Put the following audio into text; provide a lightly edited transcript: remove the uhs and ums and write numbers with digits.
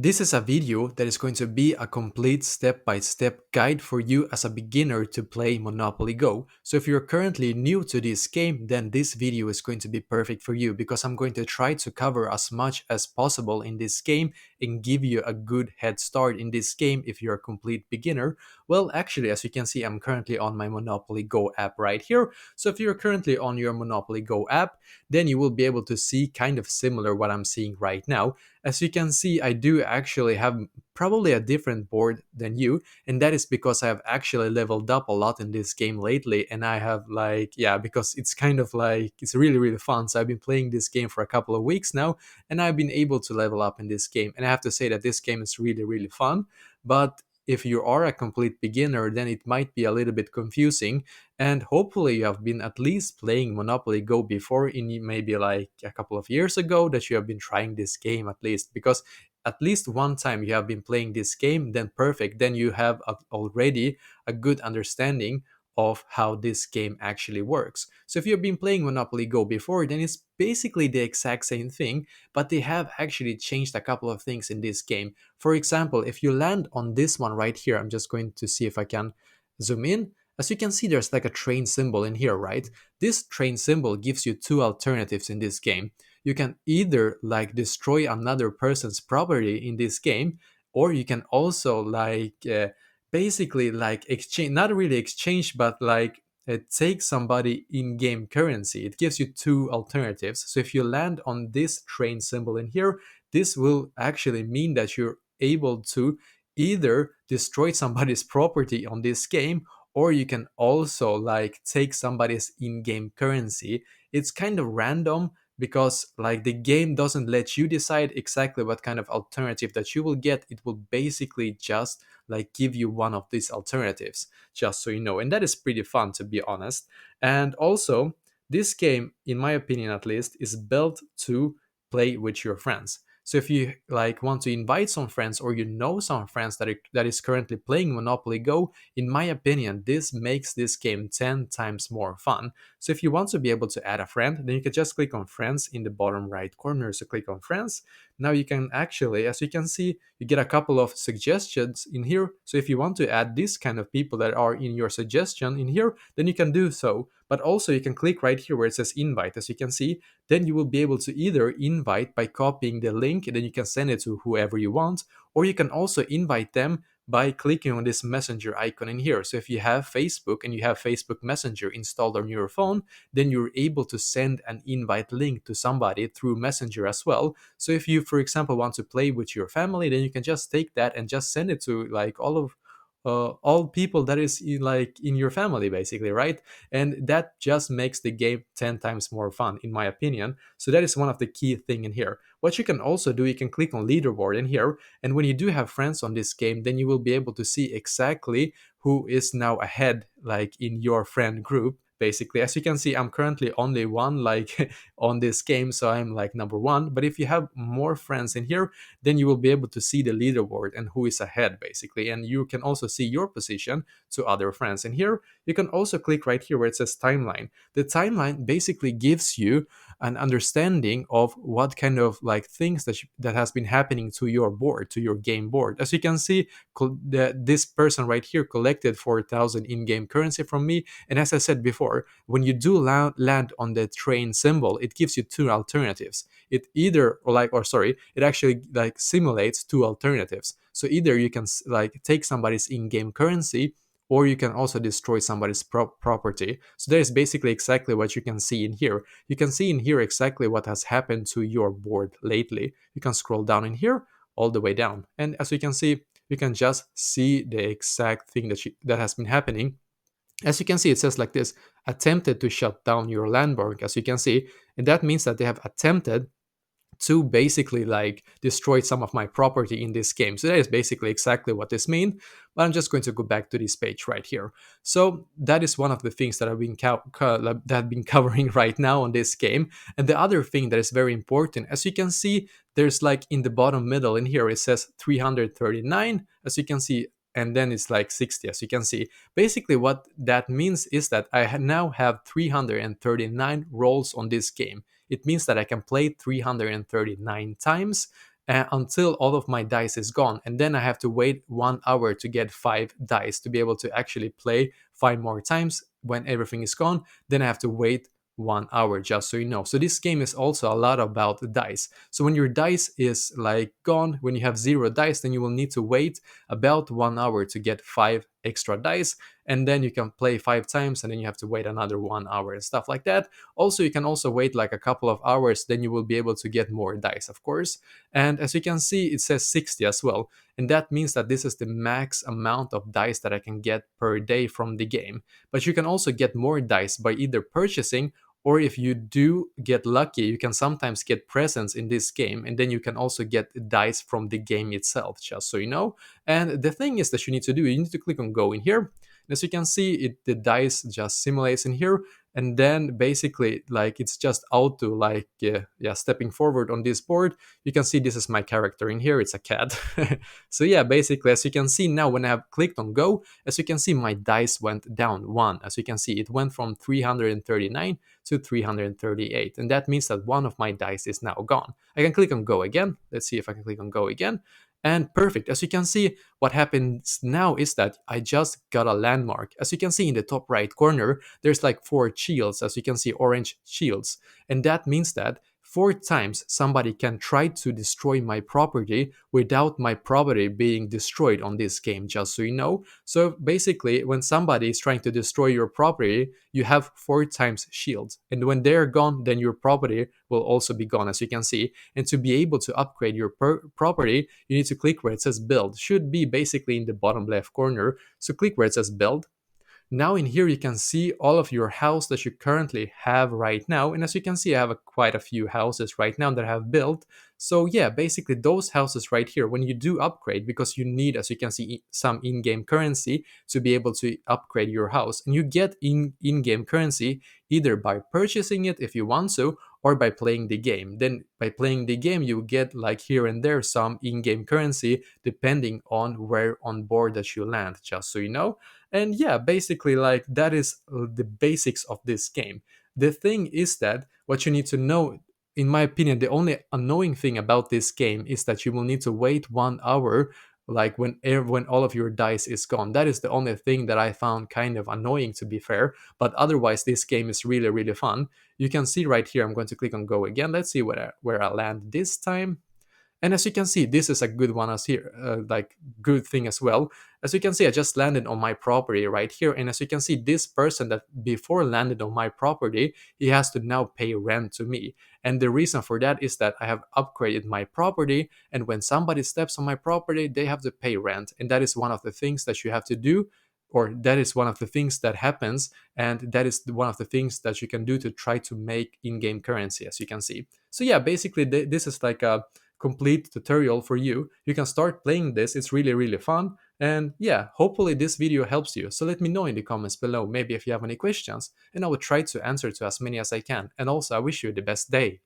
This is a video that is going to be a complete step-by-step guide for you as a beginner to play Monopoly Go. So if you're currently new to this game, then this video is going to be perfect for you because I'm going to try to cover as much as possible in this game and give you a good head start in this game if you're a complete beginner. Well, actually, as you can see, I'm currently on my Monopoly Go app right here. So if you're currently on your Monopoly Go app, then you will be able to see kind of similar what I'm seeing right now. As you can see, I do actually have probably a different board than you, and that is because I have actually leveled up a lot in this game lately, and I have yeah, because it's kind of like, it's really, really fun. So I've been playing this game for a couple of weeks now, and I've been able to level up in this game, and I have to say that this game is really, really fun, but if you are a complete beginner, then it might be a little bit confusing, and hopefully you have been at least playing Monopoly Go before, in maybe like a couple of years ago, that you have been trying this game at least, because at least one time you have been playing this game, then perfect, then you have already a good understanding of how this game actually works. So if you've been playing Monopoly Go before, then it's basically the exact same thing, but they have actually changed a couple of things in this game. For example, if you land on this one right here, I'm just going to see if I can zoom in. As you can see, there's like a train symbol in here, right? This train symbol gives you two alternatives in this game. You can either like destroy another person's property in this game, or you can also basically like exchange, not really exchange, but like take somebody in-game currency. It gives you two alternatives. So if you land on this train symbol in here, this will actually mean that you're able to either destroy somebody's property on this game, or you can also like take somebody's in-game currency. It's kind of random because like the game doesn't let you decide exactly what kind of alternative that you will get. It will basically just like give you one of these alternatives, just so you know, and that is pretty fun, to be honest. And also, this game, in my opinion at least, is built to play with your friends. So if you like want to invite some friends, or you know some friends that is currently playing Monopoly Go, in my opinion, this makes this game 10 times more fun. So if you want to be able to add a friend, then you can just click on friends in the bottom right corner. So click on friends. Now you can actually, as you can see, you get a couple of suggestions in here. So if you want to add this kind of people that are in your suggestion in here, then you can do so. But also you can click right here where it says invite, as you can see. Then you will be able to either invite by copying the link, and then you can send it to whoever you want, or you can also invite them by clicking on this messenger icon in here. So if you have Facebook and you have Facebook Messenger installed on your phone, then you're able to send an invite link to somebody through Messenger as well. So if you, for example, want to play with your family, then you can just take that and just send it to like all people that is in your family, basically, right? And that just makes the game 10 times more fun, in my opinion. So that is one of the key thing in here. What you can also do, you can click on leaderboard in here, and when you do have friends on this game, then you will be able to see exactly who is now ahead, like in your friend group. Basically, as you can see, I'm currently only one like on this game, so I'm like number one. But if you have more friends in here, then you will be able to see the leaderboard and who is ahead, basically. And you can also see your position to other friends. And here you can also click right here where it says timeline. The timeline basically gives you an understanding of what kind of like things that has been happening to your board, to your game board. As you can see, this person right here collected 4,000 in-game currency from me. And as I said before, when you do land on the train symbol, it gives you two alternatives. It either or sorry, it actually like simulates two alternatives. So either you can like take somebody's in-game currency, or you can also destroy somebody's property. So that is basically exactly what you can see in here. You can see in here exactly what has happened to your board lately. You can scroll down in here all the way down, and as you can see, you can just see the exact thing that has been happening. As you can see, it says like this: attempted to shut down your landmark, as you can see, and that means that they have attempted to basically like destroy some of my property in this game. So that is basically exactly what this means. But I'm just going to go back to this page right here. So that is one of the things that I've been covering right now on this game. And the other thing that is very important, as you can see, there's like in the bottom middle in here, it says 339, as you can see, and then it's like 60, as you can see. Basically what that means is that I now have 339 rolls on this game. It means that I can play 339 times, until all of my dice is gone, and then I have to wait 1 hour to get 5 dice to be able to actually play 5 more times. When everything is gone, then I have to wait 1 hour, just so you know. So this game is also a lot about the dice. So when your dice is like gone, when you have 0 dice, then you will need to wait about 1 hour to get 5 extra dice, and then you can play 5 times, and then you have to wait another 1 hour and stuff like that. Also, you can also wait like a couple of hours, then you will be able to get more dice, of course. And as you can see, it says 60 as well, and that means that this is the max amount of dice that I can get per day from the game. But you can also get more dice by either purchasing, or if you do get lucky, you can sometimes get presents in this game, and then you can also get dice from the game itself, just so you know. And the thing is that you need to do, you need to click on go in here. As you can see, the dice just simulates in here, and then basically like it's just auto like yeah, stepping forward on this board. You can see this is my character in here, it's a cat. So yeah, basically as you can see now, when I have clicked on go, as you can see my dice went down one. As you can see, it went from 339 to 338, and that means that one of my dice is now gone. I can click on go again. Let's see if I can click on go again. And perfect. As you can see, what happens now is that I just got a landmark. As you can see in the top right corner, there's like 4 shields, as you can see, orange shields. And that means that 4 times somebody can try to destroy my property without my property being destroyed on this game, just so you know. So basically, when somebody is trying to destroy your property, you have 4 times shields. And when they're gone, then your property will also be gone, as you can see. And to be able to upgrade your property, you need to click where it says build. Should be basically in the bottom left corner. So click where it says build. Now in here you can see all of your house that you currently have right now, and as you can see I have quite a few houses right now that I have built. So yeah, basically those houses right here, when you do upgrade, because you need, as you can see, some in-game currency to be able to upgrade your house, and you get in-game currency either by purchasing it if you want to, or by playing the game. Then by playing the game you get like here and there some in-game currency depending on where on board that you land, just so you know. And yeah, basically like that is the basics of this game. The thing is that what you need to know, in my opinion, the only annoying thing about this game is that you will need to wait 1 hour, like when all of your dice is gone. That is the only thing that I found kind of annoying, to be fair. But otherwise this game is really really fun. You can see right here, I'm going to click on go again. Let's see where I land this time. And as you can see, this is a good one as here, like good thing as well. As you can see, I just landed on my property right here. And as you can see, this person that before landed on my property, he has to now pay rent to me. And the reason for that is that I have upgraded my property. And when somebody steps on my property, they have to pay rent. And that is one of the things that you have to do, or that is one of the things that happens, and that is one of the things that you can do to try to make in-game currency, as you can see. So yeah, basically this is like a complete tutorial for you. You can start playing this, it's really really fun. And yeah, hopefully this video helps you. So let me know in the comments below, maybe if you have any questions, and I will try to answer to as many as I can. And also I wish you the best day.